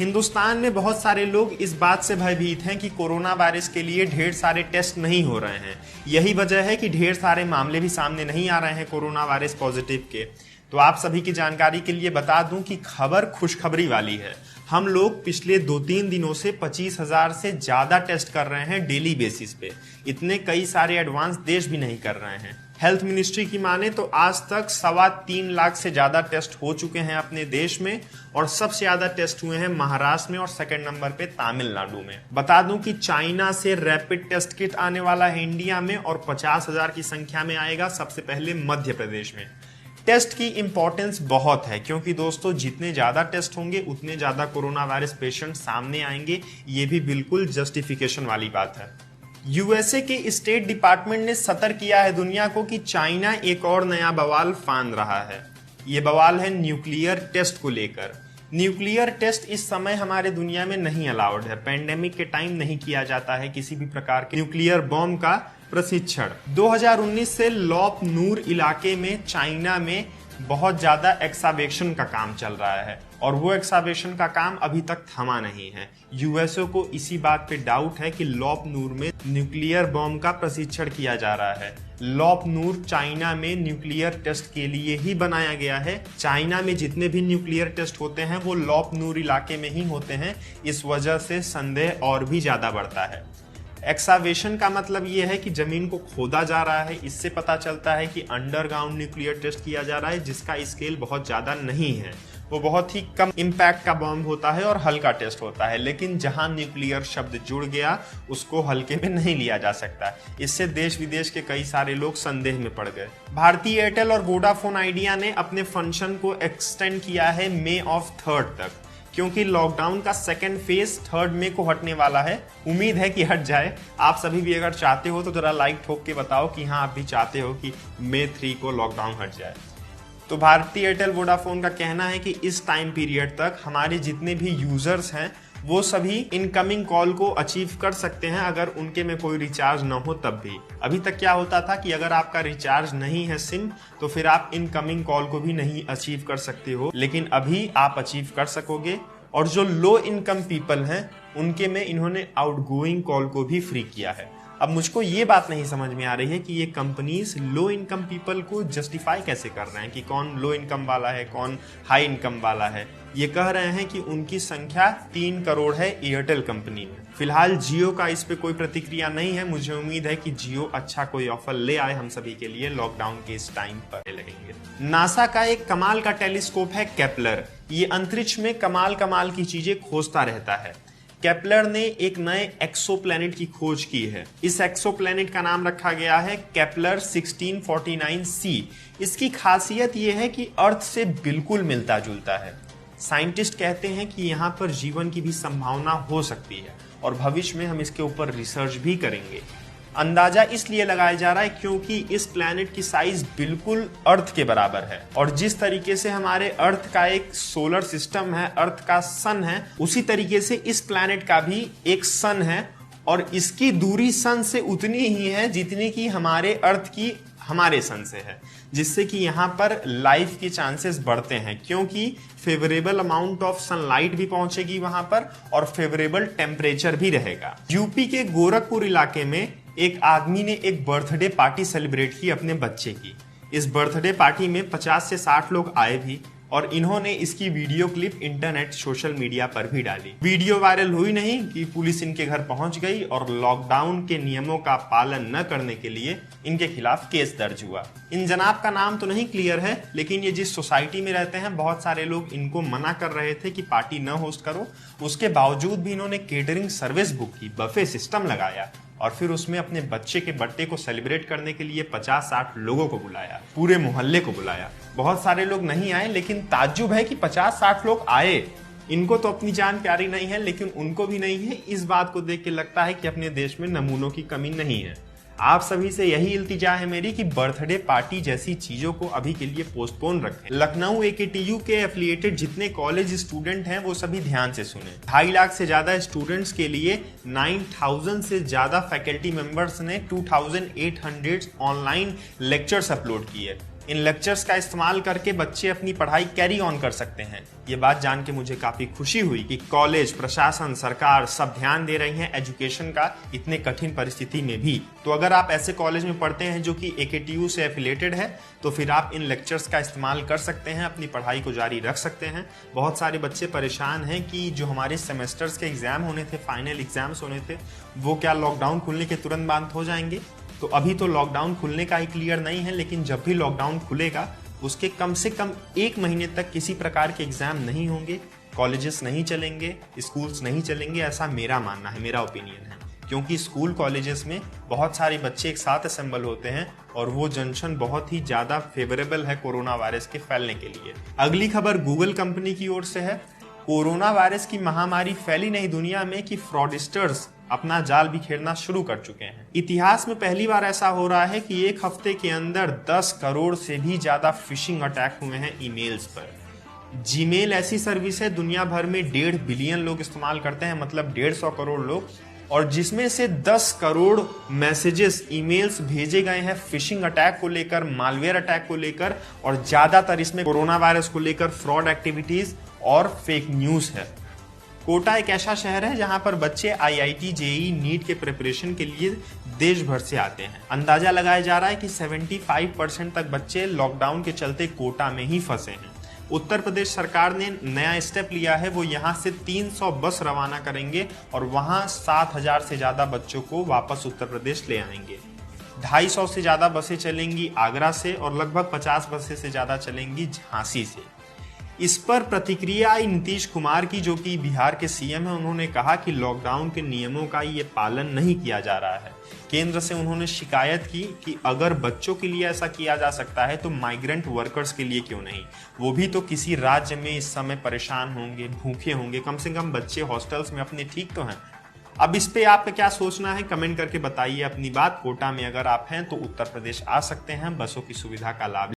हिंदुस्तान में बहुत सारे लोग इस बात से भयभीत हैं कि कोरोना वायरस के लिए ढेर सारे टेस्ट नहीं हो रहे हैं। यही वजह है कि ढेर सारे मामले भी सामने नहीं आ रहे हैं कोरोना वायरस पॉजिटिव के। तो आप सभी की जानकारी के लिए बता दूं कि खबर खुशखबरी वाली है। हम लोग पिछले 2-3 दिनों से 25,000 से ज्यादा टेस्ट कर रहे हैं डेली बेसिस पे। इतने कई सारे एडवांस देश भी नहीं कर रहे हैं। हेल्थ मिनिस्ट्री की माने तो आज तक 3.25 लाख से ज्यादा टेस्ट हो चुके हैं अपने देश में, और सबसे ज्यादा टेस्ट हुए हैं महाराष्ट्र में और सेकंड नंबर पे तमिलनाडु में। बता दूं कि चाइना से रैपिड टेस्ट किट आने वाला है इंडिया में, और 50,000 की संख्या में आएगा सबसे पहले मध्य प्रदेश में। टेस्ट की इंपॉर्टेंस बहुत है, क्योंकि दोस्तों जितने ज्यादा टेस्ट होंगे उतने ज्यादा कोरोना वायरस पेशेंट सामने आएंगे। ये भी बिल्कुल जस्टिफिकेशन वाली बात है। यूएसए के स्टेट डिपार्टमेंट ने सतर्क किया है दुनिया को कि चाइना एक और नया बवाल फांद रहा है। ये बवाल है न्यूक्लियर टेस्ट को लेकर। न्यूक्लियर टेस्ट इस समय हमारे दुनिया में नहीं अलाउड है। पेंडेमिक के टाइम नहीं किया जाता है किसी भी प्रकार के न्यूक्लियर बॉम्ब का प्रशिक्षण। 2019 से लॉप नूर इलाके में चाइना में बहुत ज्यादा एक्सावेशन का काम चल रहा है, और वो एक्सावेशन का काम अभी तक थमा नहीं है। यूएसओ को इसी बात पे डाउट है कि लॉप नूर में न्यूक्लियर बॉम्ब का प्रशिक्षण किया जा रहा है। लॉप नूर चाइना में न्यूक्लियर टेस्ट के लिए ही बनाया गया है। चाइना में जितने भी न्यूक्लियर टेस्ट होते हैं वो लॉप नूर इलाके में ही होते हैं। इस वजह से संदेह और भी ज्यादा बढ़ता है। एक्सावेशन का मतलब ये है कि जमीन को खोदा जा रहा है। इससे पता चलता है कि अंडरग्राउंड न्यूक्लियर टेस्ट किया जा रहा है, जिसका स्केल बहुत ज्यादा नहीं है। वो बहुत ही कम इम्पैक्ट का बॉम्ब होता है और हल्का टेस्ट होता है, लेकिन जहां न्यूक्लियर शब्द जुड़ गया उसको हल्के में नहीं लिया जा सकता। इससे देश विदेश के कई सारे लोग संदेह में पड़ गए। भारती एयरटेल और वोडाफोन आइडिया ने अपने फंक्शन को एक्सटेंड किया है मई 3 तक, क्योंकि लॉकडाउन का सेकेंड फेज 3 मई को हटने वाला है। उम्मीद है कि हट जाए। आप सभी भी अगर चाहते हो तो जरा लाइक ठोक के बताओ कि हाँ आप भी चाहते हो कि मई 3 को लॉकडाउन हट जाए। तो भारती एयरटेल वोडाफोन का कहना है कि इस टाइम पीरियड तक हमारे जितने भी यूजर्स हैं वो सभी इनकमिंग कॉल को अचीव कर सकते हैं, अगर उनके में कोई रिचार्ज न हो तब भी। अभी तक क्या होता था कि अगर आपका रिचार्ज नहीं है सिम, तो फिर आप इनकमिंग कॉल को भी नहीं अचीव कर सकते हो, लेकिन अभी आप अचीव कर सकोगे। और जो लो इनकम पीपल हैं उनके में इन्होंने आउटगोइंग कॉल को भी फ्री किया है। अब मुझको ये बात नहीं समझ में आ रही है कि ये कंपनीज लो इनकम पीपल को जस्टिफाई कैसे कर रहे हैं कि कौन लो इनकम वाला है कौन हाई इनकम वाला है। ये कह रहे हैं कि उनकी संख्या 3 करोड़ है एयरटेल कंपनी में। फिलहाल जियो का इस पे कोई प्रतिक्रिया नहीं है। मुझे उम्मीद है कि जियो अच्छा कोई ऑफर ले आए हम सभी के लिए लॉकडाउन के इस टाइम पर लगेंगे। नासा का एक कमाल का टेलीस्कोप है केपलर। ये अंतरिक्ष में कमाल की चीजें खोजता रहता है। केपलर ने एक नए एक्सोप्लैनेट की खोज की है। इस एक्सोप्लैनेट का नाम रखा गया है केपलर 1649c। इसकी खासियत यह है कि अर्थ से बिल्कुल मिलता जुलता है। साइंटिस्ट कहते हैं कि यहाँ पर जीवन की भी संभावना हो सकती है, और भविष्य में हम इसके ऊपर रिसर्च भी करेंगे। अंदाजा इसलिए लगाया जा रहा है क्योंकि इस प्लैनेट की साइज बिल्कुल अर्थ के बराबर है, और जिस तरीके से हमारे अर्थ का एक सोलर सिस्टम है, अर्थ का सन है, उसी तरीके से इस प्लैनेट का भी एक सन है, और इसकी दूरी सन से उतनी ही है जितनी की हमारे अर्थ की हमारे सन से है, जिससे कि यहाँ पर लाइफ की चांसेस बढ़ते हैं, क्योंकि फेवरेबल अमाउंट ऑफ सनलाइट भी पहुंचेगी वहां पर, और फेवरेबल टेम्परेचर भी रहेगा। यूपी के गोरखपुर इलाके में एक आदमी ने एक बर्थडे पार्टी सेलिब्रेट की अपने बच्चे की। इस बर्थडे पार्टी में 50 से 60 लोग आए भी, और इन्होंने इसकी video clip internet social media पर भी डाली। वीडियो वायरल हुई नहीं कि पुलिस इनके घर पहुंच गई और लॉकडाउन के नियमों का पालन न करने के लिए इनके खिलाफ केस दर्ज हुआ। इन जनाब का नाम तो नहीं क्लियर है, लेकिन ये जिस सोसाइटी में रहते हैं बहुत सारे लोग इनको मना कर रहे थे कि पार्टी न होस्ट करो। उसके बावजूद भी इन्होंने केटरिंग सर्विस बुक की, बफे सिस्टम लगाया, और फिर उसमें अपने बच्चे के बर्थडे को सेलिब्रेट करने के लिए 50-60 लोगों को बुलाया, पूरे मोहल्ले को बुलाया। बहुत सारे लोग नहीं आए, लेकिन ताज्जुब है कि 50-60 लोग आए। इनको तो अपनी जान प्यारी नहीं है, लेकिन उनको भी नहीं है। इस बात को देख के लगता है कि अपने देश में नमूनों की कमी नहीं है। आप सभी से यही इल्तिजा है मेरी कि बर्थडे पार्टी जैसी चीजों को अभी के लिए पोस्टपोन रखें। लखनऊ AKTU के एफिलिएटेड जितने कॉलेज स्टूडेंट हैं वो सभी ध्यान से सुने। 2.5 लाख से ज्यादा स्टूडेंट्स के लिए 9,000 से ज्यादा फैकल्टी मेंबर्स ने 2,800 ऑनलाइन लेक्चर्स अपलोड किए। इन लेक्चर्स का इस्तेमाल करके बच्चे अपनी पढ़ाई कैरी ऑन कर सकते हैं। ये बात जान के मुझे काफी खुशी हुई कि कॉलेज, प्रशासन, सरकार सब ध्यान दे रही हैं एजुकेशन का इतने कठिन परिस्थिति में भी। तो अगर आप ऐसे कॉलेज में पढ़ते हैं जो कि AKTU से एफिलेटेड है तो फिर आप इन लेक्चर्स का इस्तेमाल कर सकते हैं, अपनी पढ़ाई को जारी रख सकते हैं। बहुत सारे बच्चे परेशान हैं कि जो हमारे सेमेस्टर्स के एग्जाम होने थे, फाइनल एग्जाम्स होने थे, वो क्या लॉकडाउन खुलने के तुरंत बाद हो जाएंगे। तो अभी तो लॉकडाउन खुलने का ही क्लियर नहीं है, लेकिन जब भी लॉकडाउन खुलेगा उसके कम से कम 1 महीने तक किसी प्रकार के एग्जाम नहीं होंगे, कॉलेजेस नहीं चलेंगे, स्कूल्स नहीं चलेंगे, ऐसा मेरा मानना है, मेरा ओपिनियन है। क्योंकि स्कूल कॉलेजेस में बहुत सारे बच्चे एक साथ असेंबल होते हैं और वो जंक्शन बहुत ही ज़्यादा फेवरेबल है कोरोना वायरस के फैलने के लिए। अगली खबर गूगल कंपनी की ओर से है। कोरोना वायरस की महामारी फैली नहीं दुनिया में कि फ्रॉडस्टर्स अपना जाल बिखेरना शुरू कर चुके हैं। इतिहास में पहली बार ऐसा हो रहा है कि एक हफ्ते के अंदर 10 करोड़ से भी ज्यादा फिशिंग अटैक हुए हैं ईमेल्स पर। जीमेल ऐसी सर्विस है दुनिया भर में 1.5 बिलियन लोग इस्तेमाल करते हैं, मतलब 150 करोड़ लोग, और जिसमें से 10 करोड़ मैसेजेस, ईमेल्स भेजे गए हैं फिशिंग अटैक को लेकर, मालवेयर अटैक को लेकर, और ज्यादातर इसमें कोरोना वायरस को लेकर फ्रॉड एक्टिविटीज और फेक न्यूज है। कोटा एक ऐसा शहर है जहां पर बच्चे IIT, JEE, नीट के प्रिपरेशन के लिए देश भर से आते हैं। अंदाजा लगाया जा रहा है कि 75% तक बच्चे लॉकडाउन के चलते कोटा में ही फंसे हैं। उत्तर प्रदेश सरकार ने नया स्टेप लिया है, वो यहाँ से 300 बस रवाना करेंगे और वहाँ 7,000 से ज्यादा बच्चों को वापस उत्तर प्रदेश ले आएंगे। 250 से ज्यादा बसें चलेंगी आगरा से और लगभग 50 बसें से ज्यादा चलेंगी झांसी से। इस पर प्रतिक्रिया आई नीतीश कुमार की, जो कि बिहार के CM हैं। उन्होंने कहा कि लॉकडाउन के नियमों का ये पालन नहीं किया जा रहा है। केंद्र से उन्होंने शिकायत की कि अगर बच्चों के लिए ऐसा किया जा सकता है तो माइग्रेंट वर्कर्स के लिए क्यों नहीं। वो भी तो किसी राज्य में इस समय परेशान होंगे, भूखे होंगे, कम से कम बच्चे हॉस्टल्स में अपने ठीक तो हैं। अब इस पे आपका क्या सोचना है, कमेंट करके बताइए अपनी बात। कोटा में अगर आप हैं तो उत्तर प्रदेश आ सकते हैं, बसों की सुविधा का लाभ